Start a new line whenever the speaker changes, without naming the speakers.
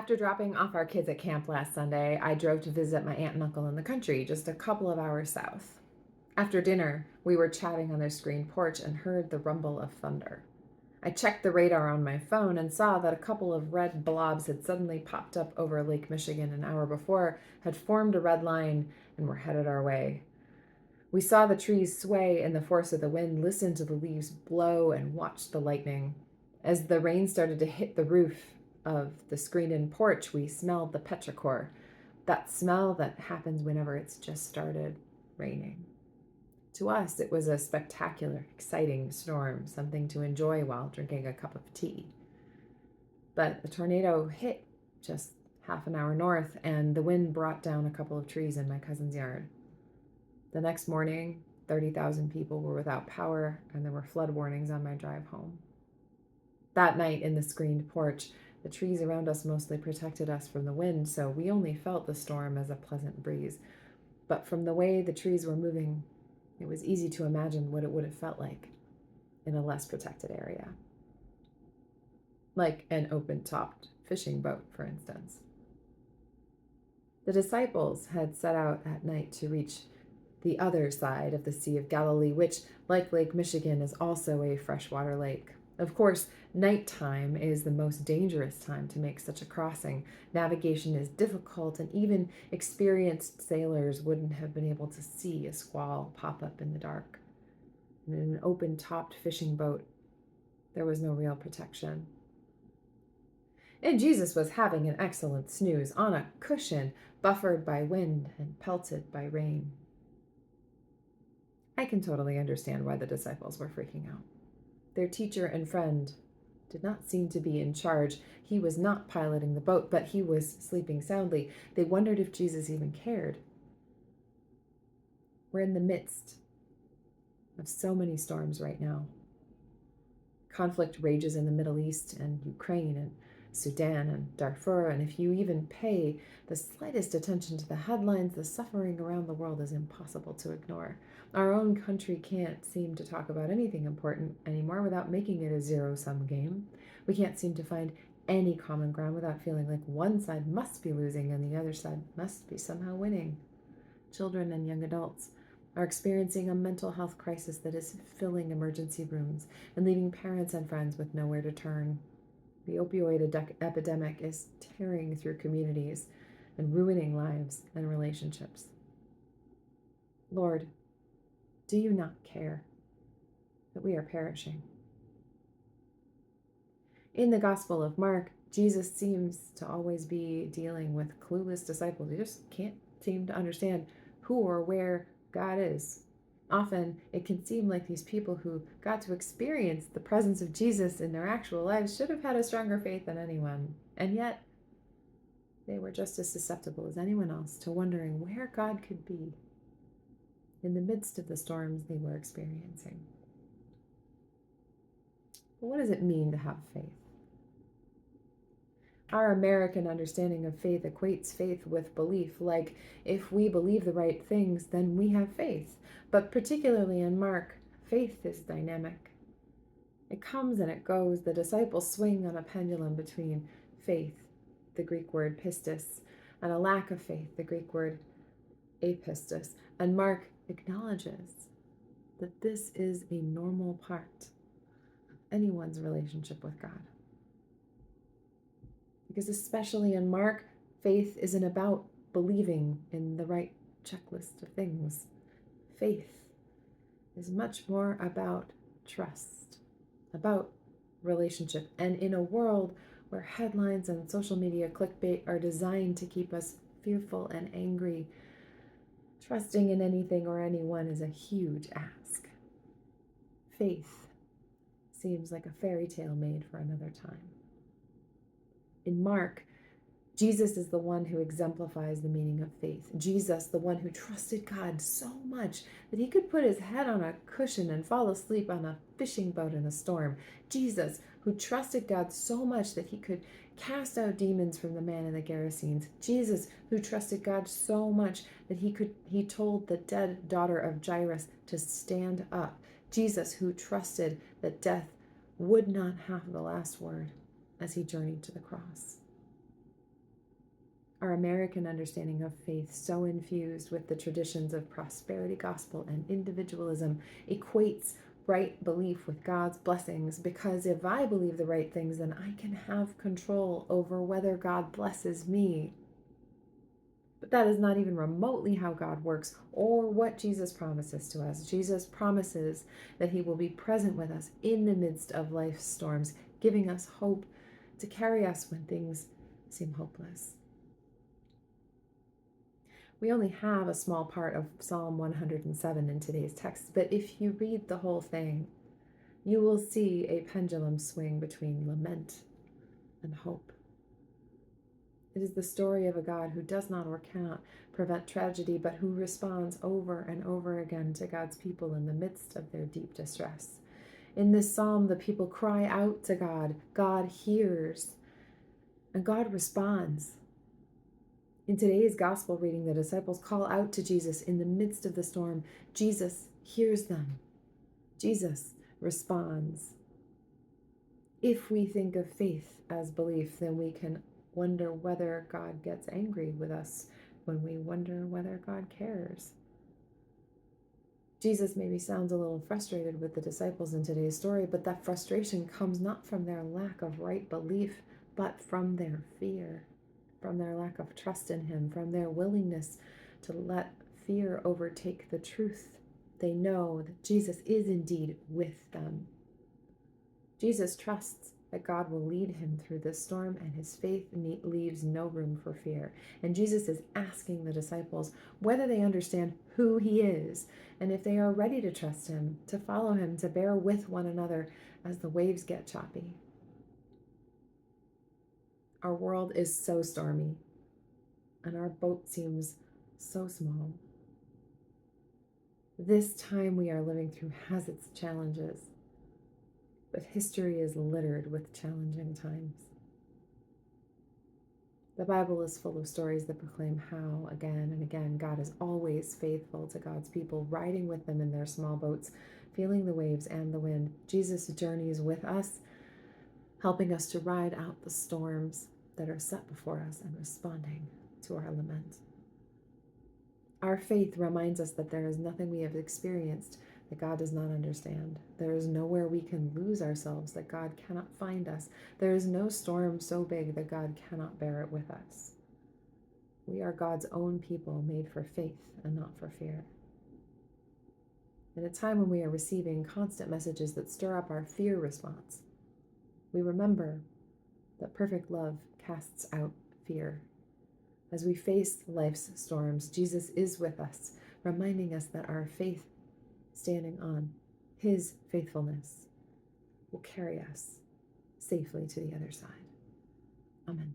After dropping off our kids at camp last Sunday, I drove to visit my aunt and uncle in the country, just a couple of hours south. After dinner, we were chatting on their screened porch and heard the rumble of thunder. I checked the radar on my phone and saw that a couple of red blobs had suddenly popped up over Lake Michigan an hour before, had formed a red line, and were headed our way. We saw the trees sway in the force of the wind, listened to the leaves blow, and watched the lightning. As the rain started to hit the roof of the screened-in porch, we smelled the petrichor, that smell that happens whenever it's just started raining. To us, it was a spectacular, exciting storm, something to enjoy while drinking a cup of tea. But a tornado hit just half an hour north, and the wind brought down a couple of trees in my cousin's yard. The next morning, 30,000 people were without power, and there were flood warnings on my drive home. That night in the screened porch, the trees around us mostly protected us from the wind, so we only felt the storm as a pleasant breeze. But from the way the trees were moving, it was easy to imagine what it would have felt like in a less protected area. Like an open-topped fishing boat, for instance. The disciples had set out at night to reach the other side of the Sea of Galilee, which, like Lake Michigan, is also a freshwater lake. Of course, nighttime is the most dangerous time to make such a crossing. Navigation is difficult, and even experienced sailors wouldn't have been able to see a squall pop up in the dark. And in an open-topped fishing boat, there was no real protection. And Jesus was having an excellent snooze on a cushion, buffered by wind and pelted by rain. I can totally understand why the disciples were freaking out. Their teacher and friend did not seem to be in charge. He was not piloting the boat, but he was sleeping soundly. They wondered if Jesus even cared. We're in the midst of so many storms right now. Conflict rages in the Middle East and Ukraine and Sudan and Darfur, and if you even pay the slightest attention to the headlines, the suffering around the world is impossible to ignore. Our own country can't seem to talk about anything important anymore without making it a zero-sum game. We can't seem to find any common ground without feeling like one side must be losing and the other side must be somehow winning. Children and young adults are experiencing a mental health crisis that is filling emergency rooms and leaving parents and friends with nowhere to turn. The opioid epidemic is tearing through communities and ruining lives and relationships. Lord, do you not care that we are perishing? In the Gospel of Mark, Jesus seems to always be dealing with clueless disciples who just can't seem to understand who or where God is. Often, it can seem like these people who got to experience the presence of Jesus in their actual lives should have had a stronger faith than anyone. And yet, they were just as susceptible as anyone else to wondering where God could be in the midst of the storms they were experiencing. But what does it mean to have faith? Our American understanding of faith equates faith with belief, like if we believe the right things, then we have faith. But particularly in Mark, faith is dynamic. It comes and it goes. The disciples swing on a pendulum between faith, the Greek word pistis, and a lack of faith, the Greek word apistis. And Mark acknowledges that this is a normal part of anyone's relationship with God. Because especially in Mark, faith isn't about believing in the right checklist of things. Faith is much more about trust, about relationship. And in a world where headlines and social media clickbait are designed to keep us fearful and angry, trusting in anything or anyone is a huge ask. Faith seems like a fairy tale made for another time. In Mark, Jesus is the one who exemplifies the meaning of faith. Jesus, the one who trusted God so much that he could put his head on a cushion and fall asleep on a fishing boat in a storm. Jesus, who trusted God so much that he could cast out demons from the man in the Gerasenes. Jesus, who trusted God so much that he told the dead daughter of Jairus to stand up. Jesus, who trusted that death would not have the last word as he journeyed to the cross. Our American understanding of faith, so infused with the traditions of prosperity gospel and individualism, equates right belief with God's blessings, because if I believe the right things, then I can have control over whether God blesses me. But that is not even remotely how God works or what Jesus promises to us. Jesus promises that he will be present with us in the midst of life's storms, giving us hope to carry us when things seem hopeless. We only have a small part of Psalm 107 in today's text, but if you read the whole thing, you will see a pendulum swing between lament and hope. It is the story of a God who does not or cannot prevent tragedy, but who responds over and over again to God's people in the midst of their deep distress. In this psalm, the people cry out to God. God hears, and God responds. In today's gospel reading, the disciples call out to Jesus in the midst of the storm. Jesus hears them. Jesus responds. If we think of faith as belief, then we can wonder whether God gets angry with us when we wonder whether God cares. Jesus maybe sounds a little frustrated with the disciples in today's story, but that frustration comes not from their lack of right belief, but from their fear, from their lack of trust in him, from their willingness to let fear overtake the truth. They know that Jesus is indeed with them. Jesus trusts that God will lead him through this storm, and his faith leaves no room for fear. And Jesus is asking the disciples whether they understand who he is, and if they are ready to trust him, to follow him, to bear with one another as the waves get choppy. Our world is so stormy, and our boat seems so small. This time we are living through has its challenges, but history is littered with challenging times. The Bible is full of stories that proclaim how, again and again, God is always faithful to God's people, riding with them in their small boats, feeling the waves and the wind. Jesus journeys with us, helping us to ride out the storms that are set before us and responding to our lament. Our faith reminds us that there is nothing we have experienced that God does not understand. There is nowhere we can lose ourselves that God cannot find us. There is no storm so big that God cannot bear it with us. We are God's own people, made for faith and not for fear. In a time when we are receiving constant messages that stir up our fear response, we remember that perfect love casts out fear. As we face life's storms, Jesus is with us, reminding us that our faith, standing on his faithfulness, will carry us safely to the other side. Amen.